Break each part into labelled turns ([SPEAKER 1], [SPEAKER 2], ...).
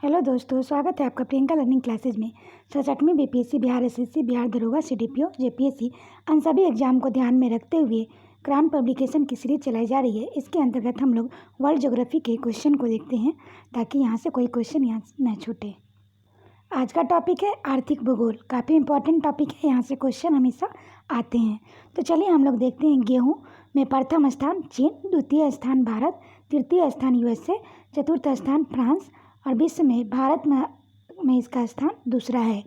[SPEAKER 1] Hello दोस्तों, स्वागत है आपका प्रियंका लर्निंग क्लासेज में। 67वीं बीपीएससी, बिहार एसएससी, बिहार दरोगा, सीडीपीओ, जेपीएससी उन सभी एग्जाम को ध्यान में रखते हुए क्राउन पब्लिकेशन की सीरीज चलाई जा रही है। इसके अंतर्गत हम लोग वर्ल्ड ज्योग्राफी के क्वेश्चन को देखते हैं ताकि यहाँ से कोई क्वेश्चन यहाँ न छूटे। आज का टॉपिक है आर्थिक भूगोल। काफ़ी इंपॉर्टेंट टॉपिक है, यहाँ से क्वेश्चन हमेशा आते हैं। तो चलिए हम लोग देखते हैं। गेहूँ में प्रथम स्थान चीन, द्वितीय स्थान भारत, तृतीय स्थान यूएसए, चतुर्थ स्थान फ्रांस और विश्व में भारत में इसका स्थान दूसरा है।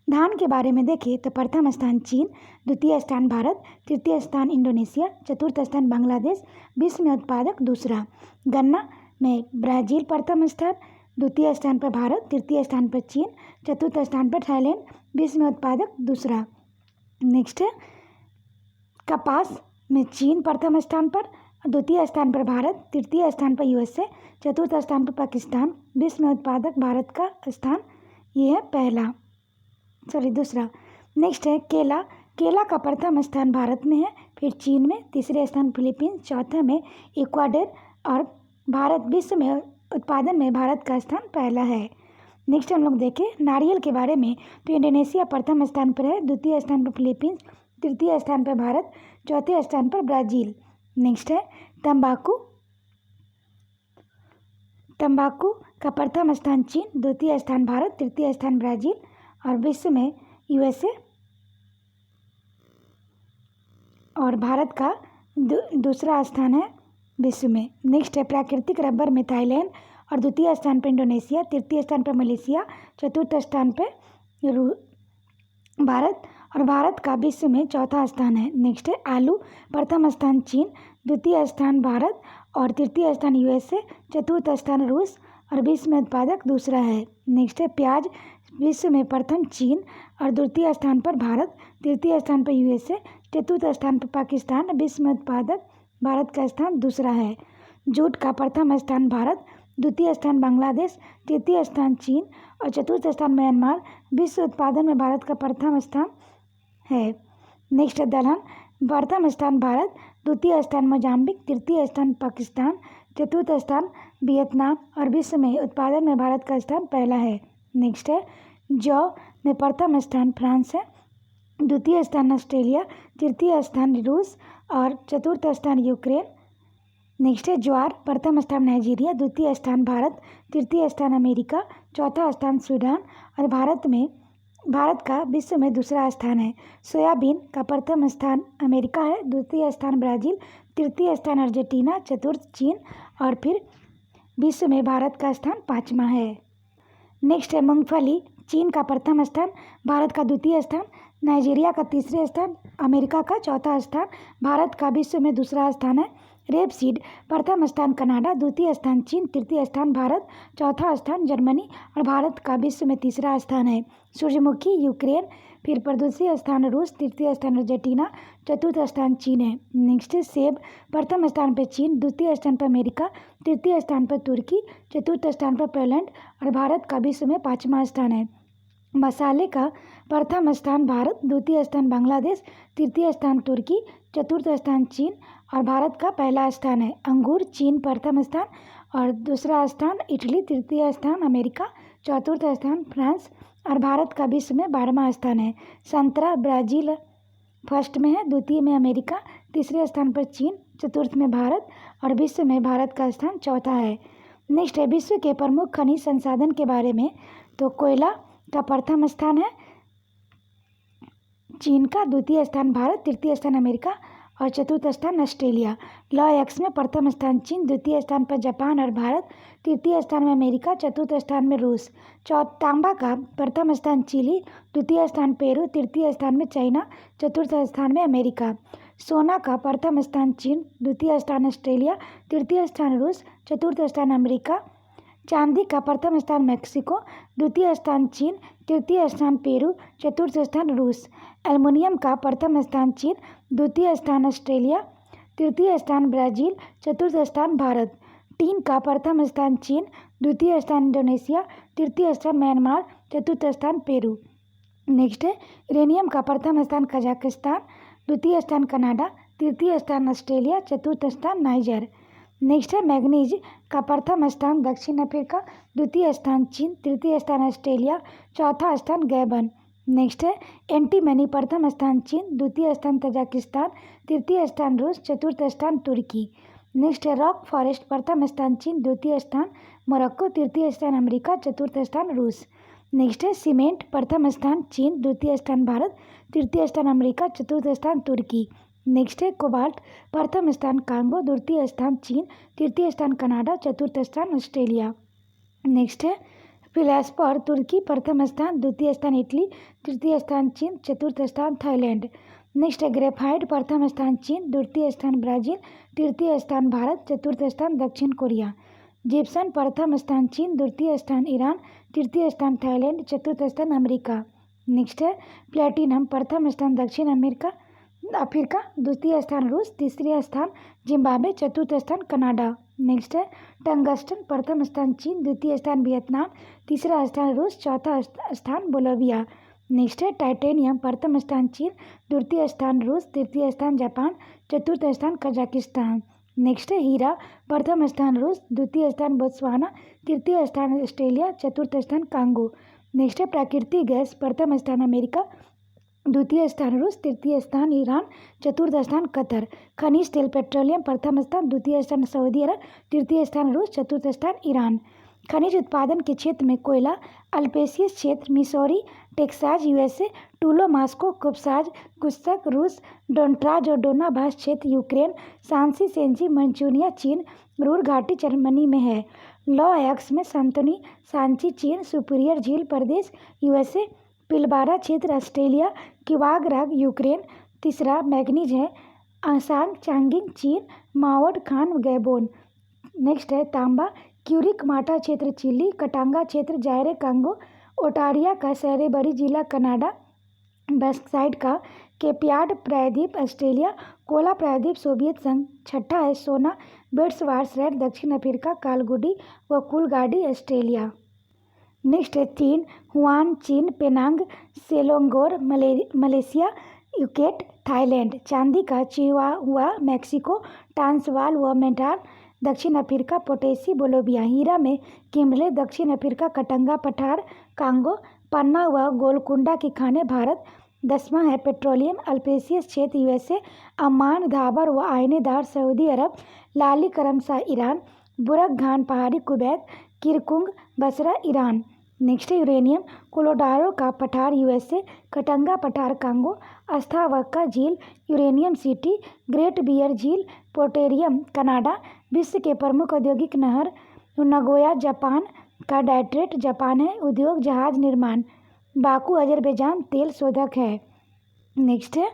[SPEAKER 1] धान के बारे में देखें तो प्रथम स्थान चीन, द्वितीय स्थान भारत, तृतीय स्थान इंडोनेशिया, चतुर्थ स्थान बांग्लादेश, विश्व में उत्पादक दूसरा। गन्ना में ब्राज़ील प्रथम स्थान, द्वितीय स्थान पर भारत, तृतीय स्थान पर चीन, चतुर्थ स्थान पर थाईलैंड, विश्व में उत्पादक दूसरा। नेक्स्ट है कपास में चीन प्रथम स्थान पर, द्वितीय स्थान पर भारत, तृतीय स्थान पर यूएसए, चतुर्थ स्थान पर पाकिस्तान, विश्व में उत्पादक भारत का स्थान ये है दूसरा। नेक्स्ट है केला। केला का प्रथम स्थान भारत में है, फिर चीन में, तीसरे स्थान फिलीपींस, चौथे में इक्वाडोर और भारत। विश्व में उत्पादन में भारत का स्थान पहला है। नेक्स्ट हम लोग देखें नारियल के बारे में तो इंडोनेशिया प्रथम स्थान पर है, द्वितीय स्थान पर फिलीपींस, तृतीय स्थान पर भारत, चौथे स्थान पर ब्राज़ील। नेक्स्ट है तंबाकू। तंबाकू का प्रथम स्थान चीन, द्वितीय स्थान भारत, तृतीय स्थान ब्राज़ील और विश्व में यूएसए और भारत का दूसरा स्थान है विश्व में। नेक्स्ट है प्राकृतिक रबर में थाईलैंड और द्वितीय स्थान पर इंडोनेशिया, तृतीय स्थान पर मलेशिया, चतुर्थ स्थान पर भारत और भारत का विश्व में चौथा स्थान है। नेक्स्ट है आलू। प्रथम स्थान चीन, द्वितीय स्थान भारत और तृतीय स्थान यूएसए, चतुर्थ स्थान रूस और विश्व में उत्पादक दूसरा है। नेक्स्ट है प्याज। विश्व में प्रथम चीन और द्वितीय स्थान पर भारत, तृतीय स्थान पर यूएसए, चतुर्थ स्थान पर पाकिस्तान, विश्व में उत्पादक भारत का स्थान दूसरा है। जूट का प्रथम स्थान भारत, द्वितीय स्थान बांग्लादेश, तृतीय स्थान चीन और चतुर्थ स्थान म्यांमार, विश्व उत्पादन में भारत का प्रथम स्थान है। नेक्स्ट है दलहन। प्रथम स्थान भारत, द्वितीय स्थान मोजाम्बिक, तृतीय स्थान पाकिस्तान, चतुर्थ स्थान वियतनाम और विश्व में उत्पादन में भारत का स्थान पहला है। नेक्स्ट है जौ में प्रथम स्थान फ्रांस है, द्वितीय स्थान ऑस्ट्रेलिया, तृतीय स्थान रूस और चतुर्थ स्थान यूक्रेन। नेक्स्ट है ज्वार। प्रथम स्थान नाइजीरिया, द्वितीय स्थान भारत, तृतीय स्थान अमेरिका, चौथा स्थान सूडान और भारत का विश्व में दूसरा स्थान है। सोयाबीन का प्रथम स्थान अमेरिका है, द्वितीय स्थान ब्राज़ील, तृतीय स्थान अर्जेंटीना, चतुर्थ चीन और फिर विश्व में भारत का स्थान पाँचवा है। नेक्स्ट है मूंगफली। चीन का प्रथम स्थान, भारत का द्वितीय स्थान, नाइजीरिया का तीसरे स्थान, अमेरिका का चौथा स्थान, भारत का विश्व में दूसरा स्थान है। रेपसीड। प्रथम स्थान कनाडा, द्वितीय स्थान चीन, तृतीय स्थान भारत, चौथा स्थान जर्मनी और भारत का विश्व में तीसरा स्थान है। सूर्यमुखी यूक्रेन, फिर पर दूसरे स्थान रूस, तृतीय स्थान अर्जेंटीना, चतुर्थ स्थान चीन है। नेक्स्ट है सेब। प्रथम स्थान पर चीन, द्वितीय स्थान पर अमेरिका, तृतीय स्थान पर तुर्की, चतुर्थ स्थान पर पोलैंड और भारत का विश्व में पाँचवा स्थान है। मसाले का प्रथम स्थान भारत, द्वितीय स्थान बांग्लादेश, तृतीय स्थान तुर्की, चतुर्थ स्थान चीन और भारत का पहला स्थान है। अंगूर। चीन प्रथम स्थान और दूसरा स्थान इटली, तृतीय स्थान अमेरिका, चतुर्थ स्थान फ्रांस और भारत का विश्व में 12वां स्थान है। संतरा। ब्राज़ील फर्स्ट में है, द्वितीय में अमेरिका, तीसरे स्थान पर चीन, चतुर्थ में भारत और विश्व में भारत का स्थान चौथा है। नेक्स्ट है विश्व के प्रमुख खनिज संसाधन के बारे में तो कोयला का प्रथम स्थान है चीन का, द्वितीय स्थान भारत, तृतीय स्थान अमेरिका और चतुर्थ स्थान ऑस्ट्रेलिया। लॉ एक्स में प्रथम स्थान चीन, द्वितीय स्थान पर जापान और भारत, तृतीय स्थान में अमेरिका, चतुर्थ स्थान में रूस। तांबा का प्रथम स्थान चिली, द्वितीय स्थान पेरू, तृतीय स्थान में चाइना, चतुर्थ स्थान में अमेरिका। सोना का प्रथम स्थान चीन, द्वितीय स्थान ऑस्ट्रेलिया, तृतीय स्थान रूस, चतुर्थ स्थान अमेरिका। चांदी का प्रथम स्थान मैक्सिको, द्वितीय स्थान चीन, तृतीय स्थान पेरू, चतुर्थ स्थान रूस। एल्युमिनियम का प्रथम स्थान चीन, द्वितीय स्थान ऑस्ट्रेलिया, तृतीय स्थान ब्राज़ील, चतुर्थ स्थान भारत। टीन का प्रथम स्थान चीन, द्वितीय स्थान इंडोनेशिया, तृतीय स्थान म्यांमार, चतुर्थ स्थान पेरू। नेक्स्ट है यूरेनियम का प्रथम स्थान कजाकिस्तान, द्वितीय स्थान कनाडा, तृतीय स्थान ऑस्ट्रेलिया, चतुर्थ स्थान नाइजर। नेक्स्ट है मैग्नीज का प्रथम स्थान दक्षिण अफ्रीका, द्वितीय स्थान चीन, तृतीय स्थान ऑस्ट्रेलिया, चौथा स्थान गैबन। नेक्स्ट है एंटीमनी प्रथम स्थान चीन, द्वितीय स्थान तजाकिस्तान, तृतीय स्थान रूस, चतुर्थ स्थान तुर्की। नेक्स्ट है रॉक फॉरेस्ट प्रथम स्थान चीन, द्वितीय स्थान मोरक्को, तृतीय स्थान अमेरिका, चतुर्थ स्थान रूस। नेक्स्ट है सीमेंट प्रथम स्थान चीन, द्वितीय स्थान भारत, तृतीय स्थान अमेरिका, चतुर्थ स्थान तुर्की। नेक्स्ट है कोबाल्ट प्रथम स्थान कांगो, द्वितीय स्थान चीन, तृतीय स्थान कनाडा, चतुर्थ स्थान ऑस्ट्रेलिया। नेक्स्ट है फिलास्पर तुर्की प्रथम स्थान, द्वितीय स्थान इटली, तृतीय स्थान चीन, चतुर्थ स्थान थाईलैंड। नेक्स्ट है ग्रेफाइट प्रथम स्थान चीन, द्वितीय स्थान ब्राज़ील, तृतीय स्थान भारत, चतुर्थ स्थान दक्षिण कोरिया। जिप्सन प्रथम स्थान चीन, द्वितीय स्थान ईरान, तृतीय स्थान थाईलैंड, चतुर्थ स्थान अमेरिका। नेक्स्ट है प्लेटिनम प्रथम स्थान दक्षिण अफ्रीका, द्वितीय स्थान रूस, तीसरा स्थान जिम्बाब्वे, चतुर्थ स्थान कनाडा। नेक्स्ट है टंगस्टन प्रथम स्थान चीन, द्वितीय स्थान वियतनाम, तीसरा स्थान रूस, चौथा स्थान बोलिविया। नेक्स्ट है टाइटेनियम प्रथम स्थान चीन, द्वितीय स्थान रूस, तृतीय स्थान जापान, चतुर्थ स्थान कजाकिस्तान। नेक्स्ट है हीरा प्रथम स्थान रूस, द्वितीय स्थान बोत्सवाना, तृतीय स्थान ऑस्ट्रेलिया, चतुर्थ स्थान कांगो। नेक्स्ट है प्राकृतिक गैस प्रथम स्थान अमेरिका, द्वितीय स्थान रूस, तृतीय स्थान ईरान, चतुर्थ स्थान कतर। खनिज तेल पेट्रोलियम प्रथम स्थान, द्वितीय स्थान सऊदी अरब, तृतीय स्थान रूस, चतुर्थ स्थान ईरान। खनिज उत्पादन के क्षेत्र में कोयला अल्पेशियस क्षेत्र मिसौरी, टेक्सास यूएसए, टूलो मास्को, कुप्साज कुस्सक रूस, डोनट्राज और डोनाबास क्षेत्र यूक्रेन, सांसी सेंजी मंचूनिया चीन, रूर घाटी जर्मनी में है। लॉ एक्स में संतनी सांची चीन, सुपीरियर झील प्रदेश यूएसए, पिलबारा क्षेत्र ऑस्ट्रेलिया, क्यूबाग राग यूक्रेन। तीसरा मैग्नीज है आसांग चांगिंग चीन, माओड खान गैबोन। नेक्स्ट है तांबा क्यूरिक माटा क्षेत्र चिली, कटांगा क्षेत्र जायरे कांगो, ओटारिया का सैरेबरी जिला कनाडा, बैक्साइड का केपियाड प्रायद्वीप ऑस्ट्रेलिया, कोला प्रायद्वीप सोवियत संघ। छठा है सोना बेट्सवार्सरेड दक्षिण अफ्रीका, कालगुडी व कुलगाडी ऑस्ट्रेलिया। नेक्स्ट है चीन हुआन चीन, पेनांग सेलोंगोर मलेशिया, यूकेट थाईलैंड। चांदी का चिहुआहुआ मैक्सिको, ट्रांसवाल व मेटाल दक्षिण अफ्रीका, पोटेसी बोलिविया। हीरा में किम्बले दक्षिण अफ्रीका, कटंगा पठार कांगो, पन्ना व गोलकुंडा की खानें भारत। 10वां है पेट्रोलियम अल्पेशियस क्षेत्र यूएसए, अम्मान धाबर व आयनेदार सऊदी अरब, लाली करमसा ईरान, बुरकघान पहाड़ी कुवैत, किरकुंग बसरा ईरान। नेक्स्ट है यूरेनियम कोलोराडो का पठार यूएसए, कटंगा पठार कांगो, अस्थावक्का झील यूरेनियम सिटी, ग्रेट बियर झील पोर्टेरियम कनाडा। विश्व के प्रमुख औद्योगिक नहर नगोया जापान का डाइट्रेट जापान है। उद्योग जहाज निर्माण, बाकू अजरबैजान तेल शोधक है। नेक्स्ट है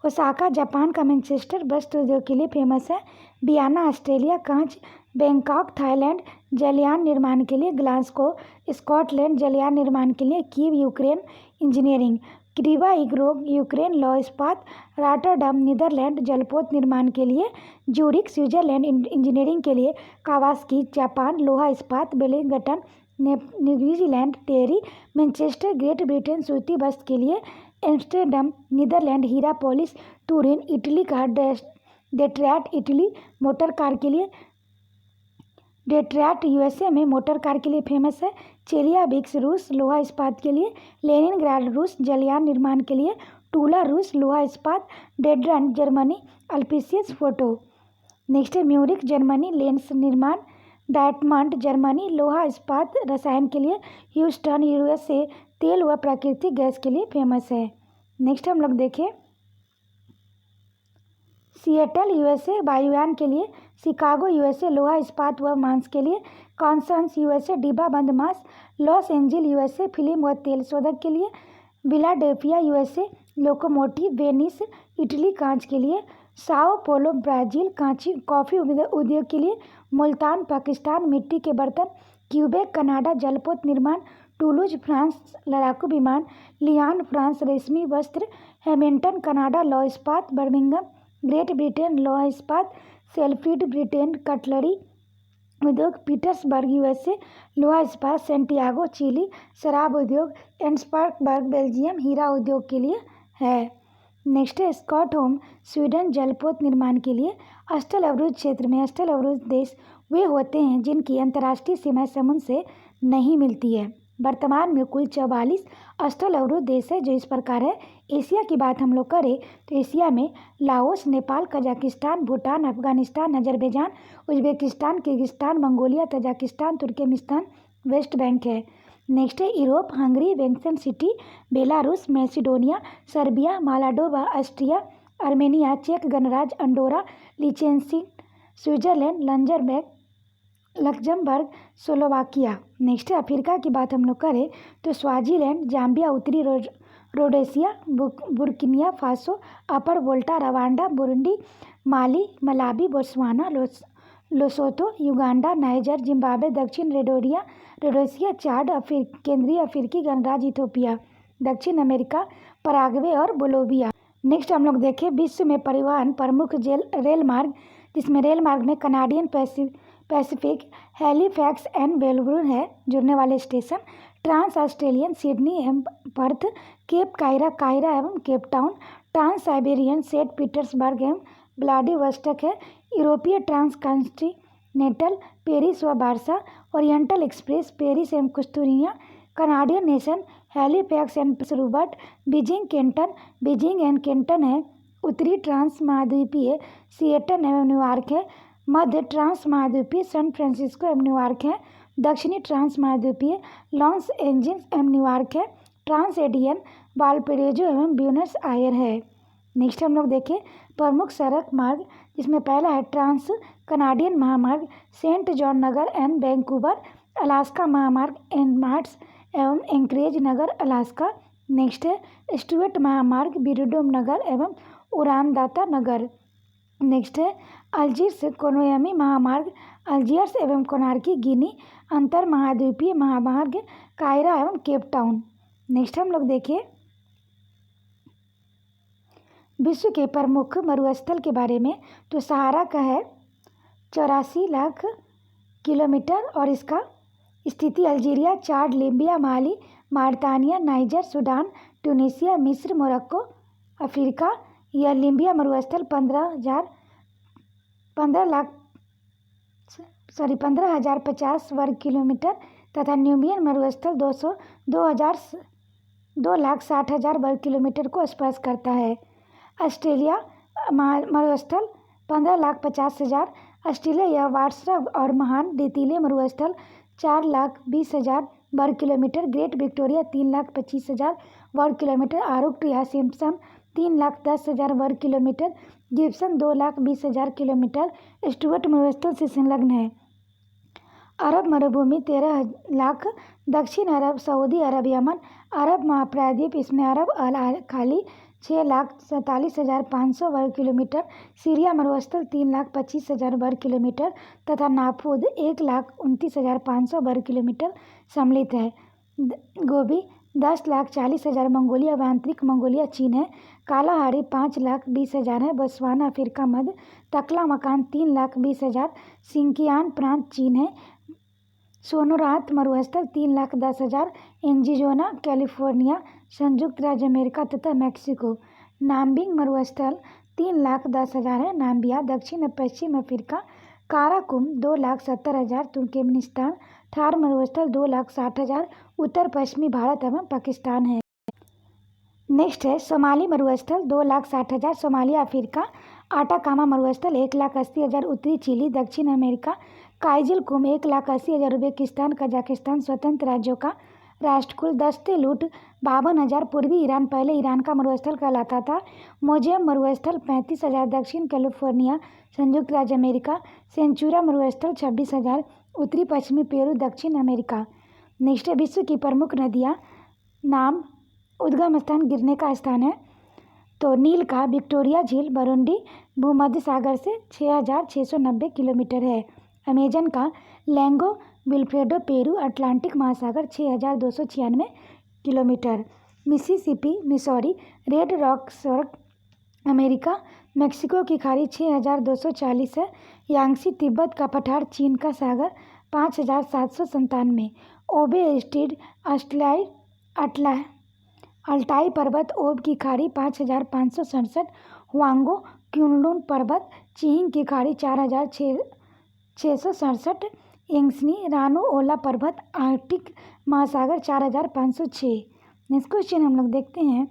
[SPEAKER 1] ओसाका जापान का मैनचेस्टर वस्त्र उद्योग के लिए फेमस है। वियना ऑस्ट्रेलिया कांच, बैंकॉक थाईलैंड जलयान निर्माण के लिए, ग्लासगो स्कॉटलैंड जलयान निर्माण के लिए, Kiev Ukraine engineering, Krivoy Rog Ukraine लौह इस्पात, रॉटरडम नीदरलैंड जलपोत निर्माण के लिए, ज्यूरिख स्विट्जरलैंड इंजीनियरिंग के लिए, कावासाकी जापान लोहा इस्पात, वेलिंगटन न्यूजीलैंड टेरी, मैनचेस्टर ग्रेट ब्रिटेन सूती वस्त्र के लिए, एम्स्टर्डम नीदरलैंड हीरा पॉलिश, तुरिन इटली का डेट्रॉयट इटली मोटर कार के लिए, डेट्रॉयट यूएसए में मोटर कार के लिए फेमस है। चेलियाबिक्स रूस लोहा इस्पात के लिए, लेनिनग्राड रूस जलयान निर्माण के लिए, टूला रूस लोहा इस्पात, डेड्रन जर्मनी अल्पेशियस फोटो। नेक्स्ट है म्यूरिक जर्मनी लेंस निर्माण, डायटमंड जर्मनी लोहा इस्पात रसायन के लिए, ह्यूस्टन यूएसए तेल व प्राकृतिक गैस के लिए फेमस है। नेक्स्ट हम लोग देखें सिएटल यूएसए वायुयान के लिए, शिकागो यूएसए लोहा इस्पात व मांस के लिए, कॉन्सन्स यूएसए डिब्बाबंद मांस, लॉस एंजिल यूएसए फिल्म व तेल शोधक के लिए, Philadelphia USA locomotive, Venice Italy कांच के लिए, साओ पोलो ब्राज़ील कॉफ़ी उद्योग के लिए, मुल्तान पाकिस्तान मिट्टी के बर्तन, क्यूबेक कनाडा जलपोत निर्माण, टूलूज फ्रांस लड़ाकू विमान, लियान फ्रांस रेशमी वस्त्र, हैमिल्टन कनाडा लौह इस्पात, बर्मिंघम ग्रेट ब्रिटेन लोहा इस्पात, सेलफील्ड ब्रिटेन कटलरी उद्योग, पीटर्सबर्ग यूएसए लोहा इस्पात, सेंटियागो चिली शराब उद्योग, एंस्पर्गबर्ग बेल्जियम हीरा उद्योग के लिए है। नेक्स्ट है स्टॉकहोम स्वीडन जलपोत निर्माण के लिए स्थल अवरुद्ध क्षेत्र में स्थल अवरुद्ध देश वे होते हैं जिनकी अंतर्राष्ट्रीय सीमाएं समुद्र से नहीं मिलती है। वर्तमान में कुल 44 स्थल अवरुद्ध देश है जो इस प्रकार है। एशिया की बात हम लोग करें तो एशिया में Laos, Nepal, Kazakhstan, Bhutan, Afghanistan, Azerbaijan, Uzbekistan, Kyrgyzstan, Mongolia, Tajikistan, Turkmenistan, West Bank है। नेक्स्ट है यूरोप, हंगरी, वेंसन सिटी, Belarus, Macedonia, Serbia, Moldova, Austria, Armenia, चेक गणराज्य, Andorra, Liechtenstein, Switzerland, Luxembourg, Slovakia. Next है अफ्रीका की बात हम लोग करें तो स्वाजीलैंड, जाम्बिया, उत्तरी Rhodesia, Burkina Faso, Upper Volta, Rwanda, Burundi, Mali, Malawi, Botswana, Lesotho, Uganda, Niger, Zimbabwe, दक्षिण रोडेशिया, चाड, केंद्रीय अफ्रीकी गणराज्य इथियोपिया, दक्षिण अमेरिका, पराग्वे और बोलिविया। नेक्स्ट हम लोग देखें विश्व में परिवहन प्रमुख रेल मार्ग, जिसमें रेल मार्ग में Canadian Pacific, Halifax and Melbourne है जुड़ने वाले स्टेशन, ट्रांस ऑस्ट्रेलियन, सिडनी एवं पर्थ, केप कायरा एवं Cape Town, trans Siberian, Saint Petersburg एवं व्लादिवोस्टॉक है, यूरोपीय ट्रांस कॉन्टिनेंटल, पेरिस व वार्सा, ओरिएंटल एक्सप्रेस, पेरिस एवं कुस्तुरिया, कनाडियन नेशन, हैलिफैक्स एंड श्रूबर्ट, बीजिंग एंड केंटन है, उत्तरी ट्रांस महाद्वीपीय सिएटल एवं न्यूयॉर्क है, मध्य ट्रांस महाद्वीपीय सैन फ्रांसिस्को एवं न्यूयॉर्क है, दक्षिणी ट्रांस महाद्वीपीय लॉस एंजिल्स एवं न्यूयॉर्क है, ट्रांस एडियन वालपरेजो एवं ब्यूनस आयर है। नेक्स्ट हम लोग देखें प्रमुख सड़क मार्ग, जिसमें पहला है ट्रांस कनाडियन महामार्ग, सेंट जॉन नगर एंड वैंकूवर, अलास्का महामार्ग, एनमार्ट्स एवं एंकरेज नगर, अलास्का। नेक्स्ट है स्टुअर्ट महामार्ग, बिरुडोम नगर एवं उरानदाता नगर। नेक्स्ट है अल्जीर्स कोनोयामी महामार्ग, अल्जियर्स एवं कोनार्की, गिनी, अंतर महाद्वीपीय महामार्ग, कायरा एवं केप टाउन। नेक्स्ट हम लोग देखिए विश्व के प्रमुख मरुस्थल के बारे में तो सहारा का है 84 लाख किलोमीटर और इसका स्थिति अल्जीरिया, चाड, लीबिया, माली, मारितानिया, नाइजर, सूडान, ट्यूनीसिया, मिस्र, मोरक्को, अफ्रीका। यह लीबिया मरुस्थल 15,050 वर्ग किलोमीटर तथा न्यूबियन मरुस्थल 2,60,000 वर्ग किलोमीटर को स्पर्श करता है। ऑस्ट्रेलिया मरुस्थल 15,50,000। ऑस्ट्रेलिया यह वार्सा और महान रेतीले मरुस्थल 4,20,000 वर्ग किलोमीटर। ग्रेट विक्टोरिया 3,25,000 वर्ग किलोमीटर। आरुक्ट या सिम्पसन 3,10,000 वर्ग किलोमीटर। गिब्सन 2,20,000 किलोमीटर स्टुअर्ट मरुस्थल से संलग्न है। अरब मरुभूमि 13 लाख। दक्षिण अरब, सऊदी अरब, यमन, अरब महाप्रायद्वीप, इसमें अरब अल खाली 6,47,500 वर्ग किलोमीटर। सीरिया मरुस्थल 3,25,000 वर्ग किलोमीटर तथा नाफूद 1,29,500 वर्ग किलोमीटर सम्मिलित है। गोबी 10,40,000। मंगोलिया व आंतरिक मंगोलिया चीन है। कालाहारी 5,20,000 है। बोत्सवाना अफ्रीका मध्य। तकला-मकान 3,20,000। सिंकियान प्रांत चीन है। सोनोरात मरुस्थल 3,10,000। एंजिजोना कैलिफोर्निया संयुक्त राज्य अमेरिका तथा मैक्सिको। नाम्बिंग मरुस्थल 3,10,000 है। नाम्बिया दक्षिण पश्चिम अफ्रीका। Karakum 2,70,000 Turkmenistan. थार मरुस्थल 2,60,000 उत्तर पश्चिमी भारत एवं पाकिस्तान है। नेक्स्ट है सोमाली मरुस्थल 2,60,000 सोमालिया अफ्रीका। आटाकामा मरुस्थल 1,80,000 उत्तरी चिली दक्षिण अमेरिका। काइजिल-कुम 1,80,000 उज्बेकिस्तान कजाकिस्तान स्वतंत्र राज्यों का राष्ट्रकुल। दस्ते लूट 52,000 पूर्वी ईरान पहले ईरान का मरुस्थल कहलाता था। मोजेम मरुस्थल 35,000 दक्षिण कैलिफोर्निया संयुक्त राज्य अमेरिका। सेंचुरा मरुस्थल 26,000 उत्तरी पश्चिमी पेरू दक्षिण अमेरिका। नेक्स्ट है विश्व की प्रमुख नदियाँ नाम। उद्गम स्थान गिरने का स्थान है तो नील का विक्टोरिया झील बरुंडी भूमध्य सागर से 6,690 किलोमीटर है। अमेजन का लैंगो विल्फ्रेडो पेरू अटलांटिक महासागर 6,296 kilometre. Mississippi Missouri red rock सड़क अमेरिका। मेक्सिको की खाड़ी 6,240 है। यांगसी तिब्बत का पठार चीन का सागर 5,797। ओबे स्ट्रीट अल्ताई पर्वत ओब की खाड़ी 5567, हुआंगो क्युनलुन पर्वत चीन की खाड़ी 4667, यंगस्नी रानो ओला पर्वत आर्कटिक महासागर 4506। नेक्स्ट क्वेश्चन हम लोग देखते हैं,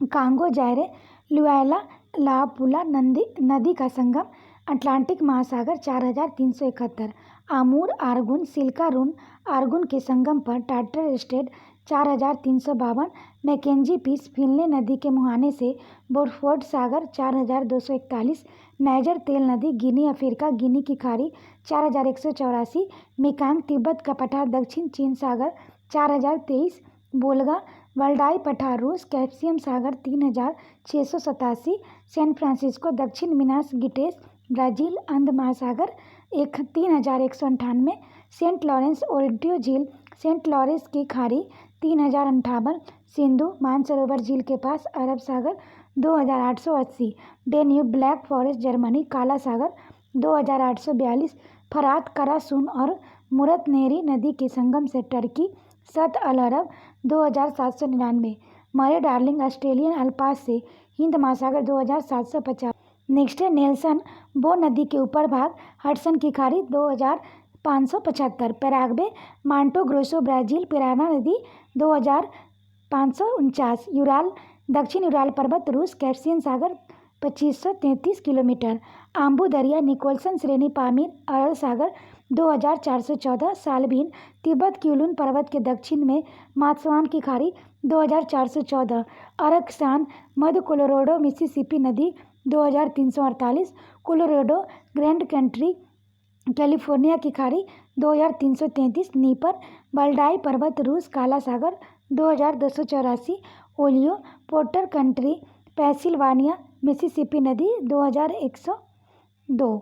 [SPEAKER 1] कांगो जायरे लुआला लापुला नदी का संगम अटलांटिक महासागर 4371, आमूर आर्गुन सिल्कारून आर्गुन के संगम पर Tatar strait 4352, Mackenzie Peace Finlay नदी के मुहाने से बोर्फोर्ड सागर 4241, नाइजर तेल नदी गिनी अफ्रीका गिनी की खाड़ी 4184, मेकांग तिब्बत का पठार दक्षिण चीन सागर 4023, बोल्गा वल्डाई पठार रूस कैस्पियन सागर 3687, सैन फ्रांसिस्को दक्षिण मिनास गिटेस ब्राज़ील अंध महासागर 3198, सेंट लॉरेंस ओल्टियो झील सेंट लॉरेंस की खाड़ी 3058, सिंधु मानसरोवर झील के पास अरब सागर 2880, डेन्यूब ब्लैक फॉरेस्ट जर्मनी काला सागर 2842, फरात करासून और मुरत नेहरी नदी के संगम से टर्की सत अल अरब 2799, मरे डार्लिंग ऑस्ट्रेलियन अल्पास से हिंद महासागर 2750। नेक्स्ट है नेल्सन बो नदी के ऊपर भाग हडसन की खाड़ी 2575, पैराग्वे मांटो ग्रोसो ब्राज़ील पिराना नदी 2549, यूराल दक्षिण यूराल पर्वत रूस कैस्पियन सागर 2533 किलोमीटर, आम्बू दरिया निकोलसन श्रेणी पामीर अरल सागर 2414, सालबीन तिब्बत क्युलुन पर्वत के दक्षिण में मात्स्वान की खाड़ी 2414, अरकसान मध्य कोलोराडो मिसिसिपी नदी 2348, कोलोराडो ग्रैंड कंट्री कैलिफोर्निया की खाड़ी 2333, नीपर बल्डाई पर्वत रूस काला सागर 2284, oleo porter country Pennsylvania Mississippi नदी 2102।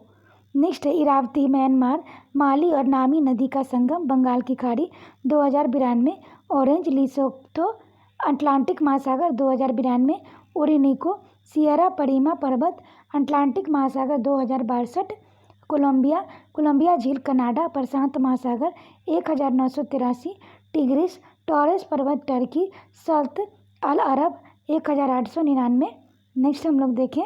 [SPEAKER 1] नेक्स्ट है इरावती म्यांमार माली और नामी नदी का संगम बंगाल की खाड़ी 2092, ऑरेंज लिसोथो अटलांटिक महासागर 2092, ओरिनिको सियरा परीमा पर्वत अटलांटिक महासागर 2062, कोलंबिया झील कनाडा प्रशांत महासागर 1983, टिग्रिस टॉरेस पर्वत टर्की सल्त अल अरब 1899। नेक्स्ट हम लोग देखें,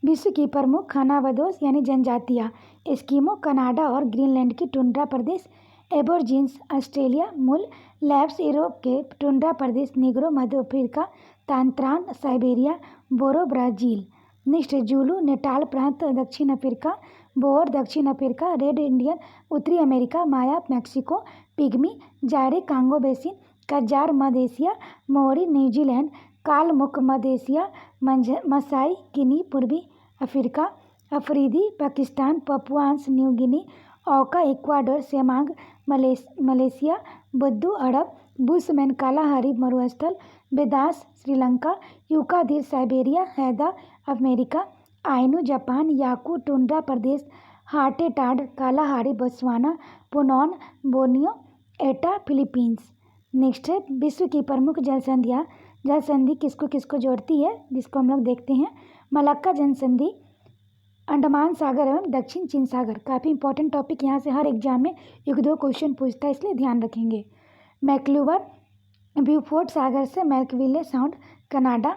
[SPEAKER 1] विश्व की प्रमुख खानाबदोश यानी जनजातियाँ एस्किमो कनाडा और ग्रीनलैंड की टुंड्रा प्रदेश, एबोर्जिन्स ऑस्ट्रेलिया मूल, लैप्स यूरोप के टुंड्रा प्रदेश, निग्रो मध्य अफ्रीका, तांत्रान साइबेरिया, बोरो ब्राज़ील। नेक्स्ट जूलू नेटाल प्रांत दक्षिण अफ्रीका, बोअर दक्षिण अफ्रीका, रेड इंडियन उत्तरी America, Maya Mexico, Pygmy Zaire Congo basin, कजार मध्य एशिया, मोरी न्यूजीलैंड, कालमुख मध्य एशिया, मसाई गिनी पूर्वी Africa, Afridi Pakistan, Papuans New Guinea, Auca Ecuador, Semang Malaysia, बुद्दू अरब, बुशमैन कालाहारी मरुस्थल, Veddas Sri Lanka, Yukaghir Siberia, Haida America, Ainu Japan, Yakut tundra प्रदेश, हार्टेटाड Kalahari Botswana, Punan Borneo, Aeta Philippines. Next है विश्व की प्रमुख जलसंधियाँ। जलसंधि किसको किसको जोड़ती है, जिसको हम लोग देखते हैं, मलक्का जलसंधि अंडमान सागर एवं दक्षिण चीन सागर। काफ़ी इंपॉर्टेंट टॉपिक, यहाँ से हर एग्जाम में 1-2 क्वेश्चन पूछता है, इसलिए ध्यान रखेंगे। मैक्लूवर ब्यूफोर्ट सागर से मैकविले साउंड कनाडा।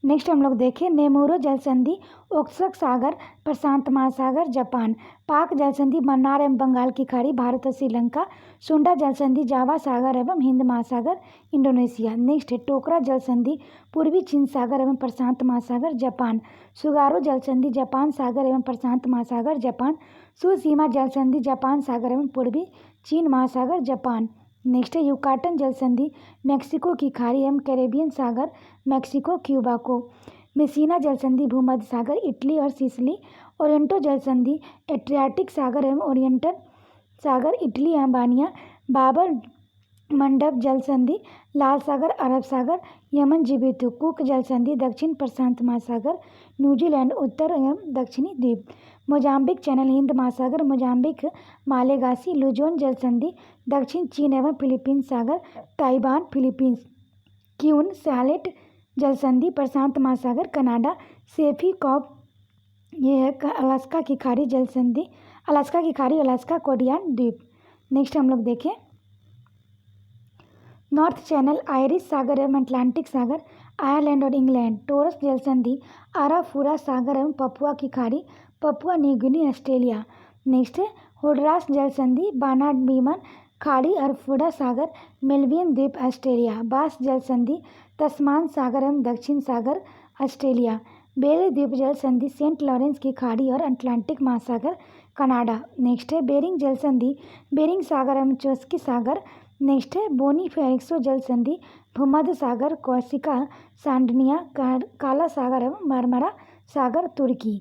[SPEAKER 1] नेक्स्ट हम लोग देखें नेमूरो जलसंधि ओक्सक सागर प्रशांत महासागर जापान, पाक जलसंधि मन्नार एवं बंगाल की खाड़ी भारत और श्रीलंका, सुंडा जलसंधि जावा सागर एवं हिंद महासागर इंडोनेशिया। नेक्स्ट है टोकरा जलसंधि पूर्वी चीन सागर एवं प्रशांत महासागर जापान, सुगारो जलसंधि जापान सागर एवं प्रशांत महासागर जापान, सुसीमा जलसंधि जापान सागर एवं पूर्वी चीन महासागर जापान। नेक्स्ट है युकाटन जलसंधि मैक्सिको की खाड़ी एवं कैरेबियन सागर मैक्सिको क्यूबा को, मेसिना जलसंधि भूमध्य सागर इटली और सिसिली, ओरिएंटो जलसंधि एड्रियाटिक सागर एवं ओरिएंटल सागर इटली एवं बानिया, बाबर मंडप जलसंधि लाल सागर अरब सागर यमन जिबूती, कुक जलसंधि दक्षिण प्रशांत महासागर न्यूजीलैंड उत्तर एवं दक्षिणी द्वीप, मोजाम्बिक चैनल हिंद महासागर मोजाम्बिक मालेगासी, लुजोन जलसंधि दक्षिण चीन एवं फिलीपींस सागर ताइवान फिलीपींस, क्यून सैलेट जलसंधि प्रशांत महासागर कनाडा, सेफी कॉप ये है अलास्का की खाड़ी जलसंधि, अलास्का की खाड़ी अलास्का कोडियान द्वीप। नेक्स्ट हम लोग देखें नॉर्थ चैनल आयरिश सागर एवं अटलांटिक सागर, आयरलैंड और इंग्लैंड। टोरस जल संधि आराफुरा सागर एवं पपुआ की खाड़ी, Papua New Guinea Australia. Next है होडरास जल संधि बानार्ड बीमन खाड़ी अरफुरा सागर, मेलवियन द्वीप ऑस्ट्रेलिया। बास जल संधि तस्मान सागर एवं दक्षिण सागर ऑस्ट्रेलिया। बेरी द्वीप जल संधि सेंट लॉरेंस की खाड़ी और अटलांटिक महासागर कनाडा। नेक्स्ट है बेरिंग जल संधि बेरिंग सागर एवं चोस्की सागर। नेक्स्ट है बोनी फेरिक्सो जल संधि भूमध्य सागर कौशिका सांडनिया काला सागर एवं मारमारा सागर तुर्की।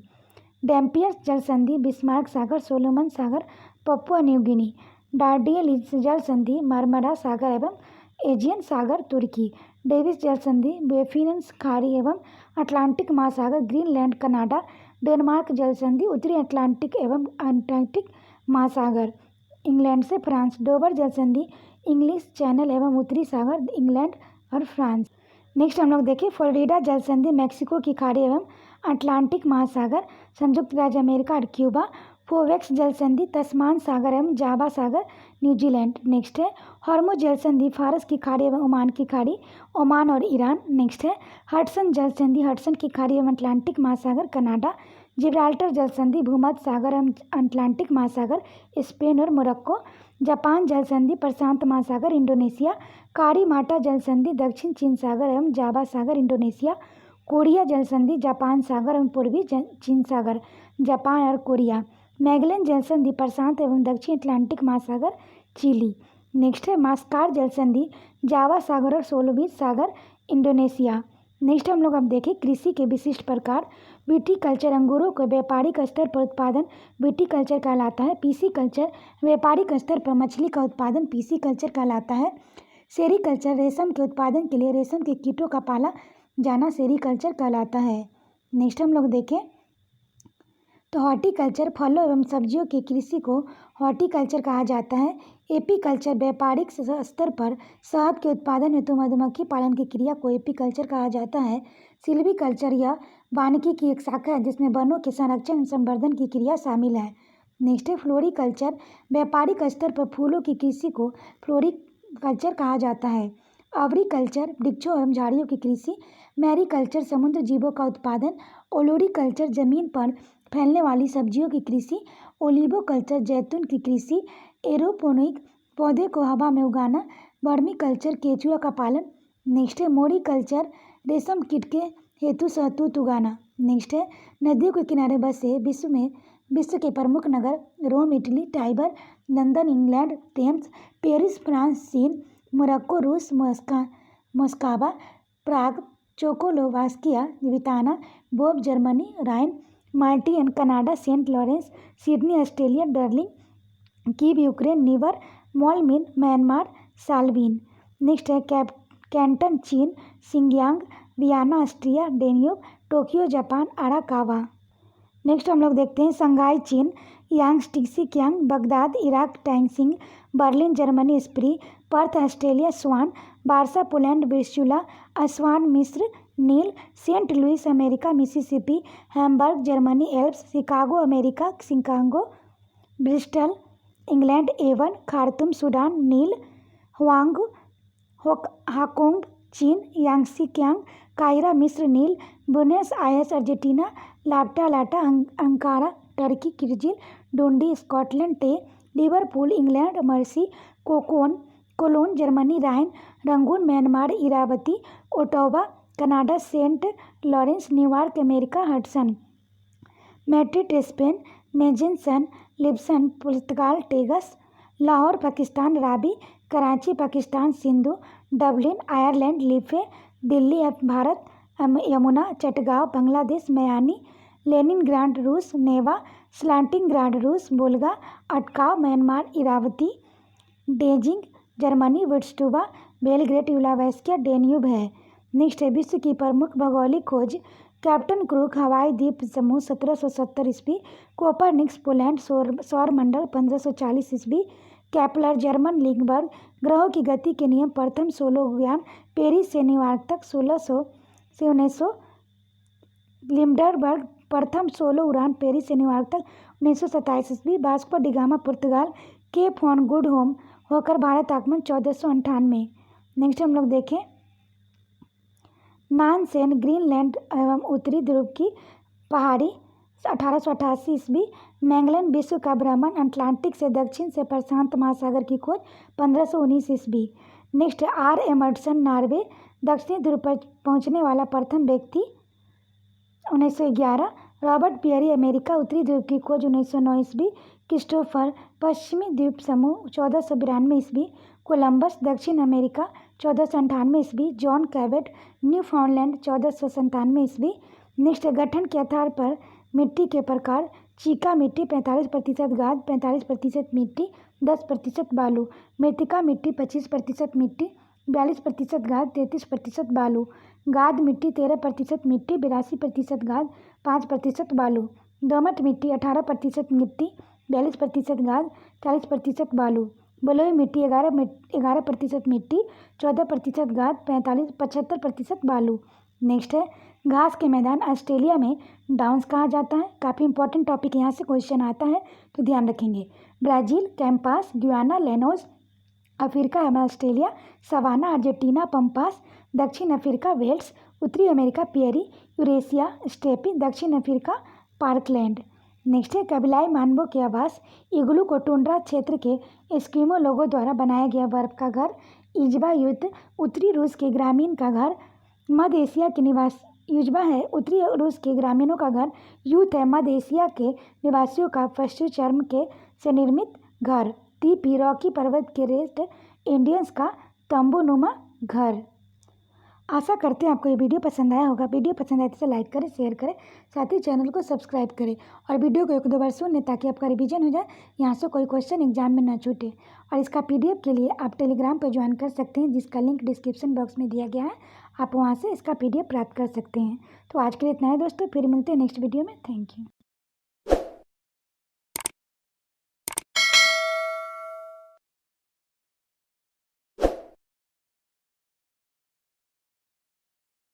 [SPEAKER 1] डैम्पियर्स जल संधि बिस्मार्क सागर सोलोमन सागर पपुआ न्यू गिनी। डार्डियल जल संधि मारमारा सागर एवं एजियन सागर तुर्की। डेविस जल संधि बेफिनस खाड़ी एवं अटलांटिक महासागर ग्रीनलैंड कनाडा। डेनमार्क जल संधि उत्तरी अटलांटिक एवं अंटार्कटिक महासागर इंग्लैंड से फ्रांस। डोवर जल संधि इंग्लिश चैनल एवं उत्तरी सागर इंग्लैंड और फ्रांस। नेक्स्ट हम लोग देखें फ्लोरिडा जल संधि मैक्सिको की खाड़ी एवं अटलांटिक महासागर संयुक्त राज्य अमेरिका और क्यूबा। फोवेक्स जल संधि तस्मान सागर एवं जावा सागर न्यूजीलैंड। नेक्स्ट है हॉर्मुज जल संधि फारस की खाड़ी एवं ओमान की खाड़ी ओमान और ईरान। नेक्स्ट है हडसन जल संधि हडसन की खाड़ी एवं अटलांटिक महासागर कनाडा। जिब्राल्टर जल संधि भूमध्य सागर एवं अटलांटिक महासागर स्पेन और मोरक्को। जापान जल संधि प्रशांत महासागर इंडोनेशिया। कारी माटा जल संधि दक्षिण चीन सागर एवं जावा सागर इंडोनेशिया। कोरिया जल संधि जापान सागर एवं पूर्वी चीन सागर जापान और कोरिया। मैगलन जल संधि प्रशांत एवं दक्षिण अटलांटिक महासागर चिली। नेक्स्ट है मास्कार जल संधि जावा सागर और सोलोविस सागर इंडोनेशिया। नेक्स्ट हम लोग अब देखें कृषि के विशिष्ट प्रकार। विटीकल्चर अंगूरों के व्यापारिक स्तर पर उत्पादन विटीकल्चर कहलाता है। पीसीकल्चर व्यापारिक स्तर पर मछली का उत्पादन पीसीकल्चर कहलाता है। सेरीकल्चर रेशम के उत्पादन के लिए रेशम के कीटों का पाला जाना सेरीकल्चर कहलाता है। नेक्स्ट हम लोग देखें तो हॉर्टिकल्चर फलों एवं सब्जियों की कृषि को हॉर्टिकल्चर कहा जाता है। एपीकल्चर व्यापारिक स्तर पर शहद के उत्पादन हेतु मधुमक्खी पालन की क्रिया को एपीकल्चर कहा जाता है। सिल्वीकल्चर यह वानिकी की एक शाखा है जिसमें वनों के संरक्षण एवं संवर्धन की क्रिया शामिल है। नेक्स्ट है फ्लोरिकल्चर व्यापारिक स्तर पर फूलों की कृषि को फ्लोरिकल्चर कहा जाता है। अवरिकल्चर वृक्षों एवं झाड़ियों की कृषि। मैरीकल्चर समुद्र जीवों का उत्पादन। ओलोरिकल्चर जमीन पर फैलने वाली सब्जियों की कृषि। ओलिवोकल्चर जैतून की कृषि। एरोपोनिक पौधे को हवा में उगाना। वर्मीकल्चर केचुआ का पालन। नेक्स्ट है मोरिकल्चर रेशम कीट के हेतु शहतूत उगाना। नेक्स्ट है नदियों के किनारे बसे विश्व के प्रमुख नगर Rome Italy, Tiber London England, Thames Paris France, चीन, मोरक्को रूस, मोस्कावा प्राग, चेकोस्लोवाकिया, वियना, बोब जर्मनी, राइन Martin Canada, Saint Lawrence, Sydney Australia, डर्लिंग Kyiv Ukraine, नीवर मोलमिन Myanmar, साल्वीन। Next है कैंटन चीन, सिंगयांग Vienna Austria, Danube Tokyo Japan, Arakawa. Next हम लोग देखते हैं संघाई चीन, यांगस्टिक्सियांग Baghdad Iraq, टैंगसिंग Berlin Germany, स्प्री Perth Australia, स्वान Barça Poland, ब्रिस्युला Aswan मिस्र, नील Saint Louis America, Mississippi Hamburg Germany, Alps Chicago America, Chicago Bristol England, Avon Khartoum Sudan, नील हुआंग हाकोंग चीन, यांगसिक्यांग कायरा मिस्र, नील बुएनस आयर्स अर्जेंटीना, लाटा अंकारा टर्की, किर्जिल Dundee Scotland, Tay Liverpool England, Mersey Cologne Germany, Rhine Rangoon Myanmar, इरावती Ottawa Canada, Saint Lawrence New York America, Hudson Madrid Spain, मेजेंसन लिब्सन पुर्तगाल, Tagus Lahore Pakistan, Ravi Karachi Pakistan, Sindhu Dublin Ireland, Liffey Delhi Bharat, Yamuna Chittagong Bangladesh, Mayani Leningrad रूस, Neva Stalingrad रूस, Volga अटकाव Myanmar, इरावती Beijing Germany, विट्सटुबा Belgrade यूलावेस्किया Danube है। नेक्स्ट है विश्व की प्रमुख भौगोलिक खोज कैप्टन क्रूक हवाई द्वीप समूह 1770 ईस्वी, कोपरनिकस पोलैंड सौरमंडल 1540 ईस्वी, केपलर जर्मन लिंगबर्ग ग्रहों की गति के नियम प्रथम सोलो ज्ञान पेरिस से न्यूयॉर्क तक 1600 से 1900, लिम्डरबर्ग प्रथम सोलो उड़ान पेरिस से न्यूयॉर्क तक 1927 ईस्वी, वास्को डी गामा पुर्तगाल केप हॉर्न गुड होम होकर भारत आगमन 1498। नेक्स्ट हम लोग देखें नानसेन ग्रीनलैंड एवं उत्तरी ध्रुव की पहाड़ी 1888 ईस्वी। मैगलन विश्व का भ्रमण अटलांटिक से दक्षिण से प्रशांत महासागर की खोज 1519 ईस्वी। नेक्स्ट आर एमर्सन नॉर्वे दक्षिणी ध्रुव पर पहुंचने वाला प्रथम व्यक्ति 1911। रॉबर्ट पियरी अमेरिका उत्तरी ध्रुव की खोज 1909 ईस्वी। क्रिस्टोफर पश्चिमी द्वीप समूह 1492 ईस्वी। कोलंबस दक्षिण अमेरिका 1498 ईस्वी। जॉन कैवेट न्यू फाउंडलैंड 1497 ईस्वी। नेक्स्ट गठन के आधार पर मिट्टी के प्रकार चीका मिट्टी 45% गाद 45% मिट्टी 10% बालू। मृत्तिका मिट्टी 25% मिट्टी 42% गाद 33% बालू। गाद मिट्टी 13% मिट्टी 82% गाद 5% बालू। दोमट मिट्टी 18% मिट्टी 42% गाद 40% बालू। बलुई मिट्टी 11% मिट्टी 14% गाद 75% बालू। नेक्स्ट है घास के मैदान ऑस्ट्रेलिया में डाउन्स कहा जाता है। काफ़ी इंपॉर्टेंट टॉपिक यहाँ से क्वेश्चन आता है तो ध्यान रखेंगे। ब्राज़ील कैंपास गुयाना लेनोस अफ्रीका एवं ऑस्ट्रेलिया सवाना अर्जेंटीना पंपास दक्षिण अफ्रीका वेल्स उत्तरी अमेरिका पियरी यूरेशिया स्टेपी दक्षिण अफ्रीका पार्कलैंड। नेक्स्ट है कबीलाई मानवों के आवास इग्लू को टुंड्रा क्षेत्र के एस्किमो लोगों द्वारा बनाया गया बर्फ का घर। इज्बा युद्ध उत्तरी रूस के ग्रामीण का घर। मध्य एशिया के निवास युजबा है उत्तरी रूस के ग्रामीणों का घर। यूथ है मध्य एशिया के निवासियों का पशु चर्म के से निर्मित घर। टीपी रॉकी पर्वत के रेस्ट इंडियंस का तंबूनुमा घर। आशा करते हैं आपको ये वीडियो पसंद आया होगा। वीडियो पसंद आए तो लाइक करें शेयर करें साथ ही चैनल को सब्सक्राइब करें और वीडियो को 1-2 बार सुनें ताकि आपका रिवीजन हो जाए यहाँ से कोई क्वेश्चन एग्जाम में ना छूटे। और इसका PDF के लिए आप टेलीग्राम पर ज्वाइन कर सकते हैं जिसका लिंक डिस्क्रिप्शन बॉक्स में दिया गया है। आप वहाँ से इसका PDF प्राप्त कर सकते हैं। तो आज के लिए इतना है दोस्तों, फिर मिलते हैं नेक्स्ट वीडियो में। Thank you.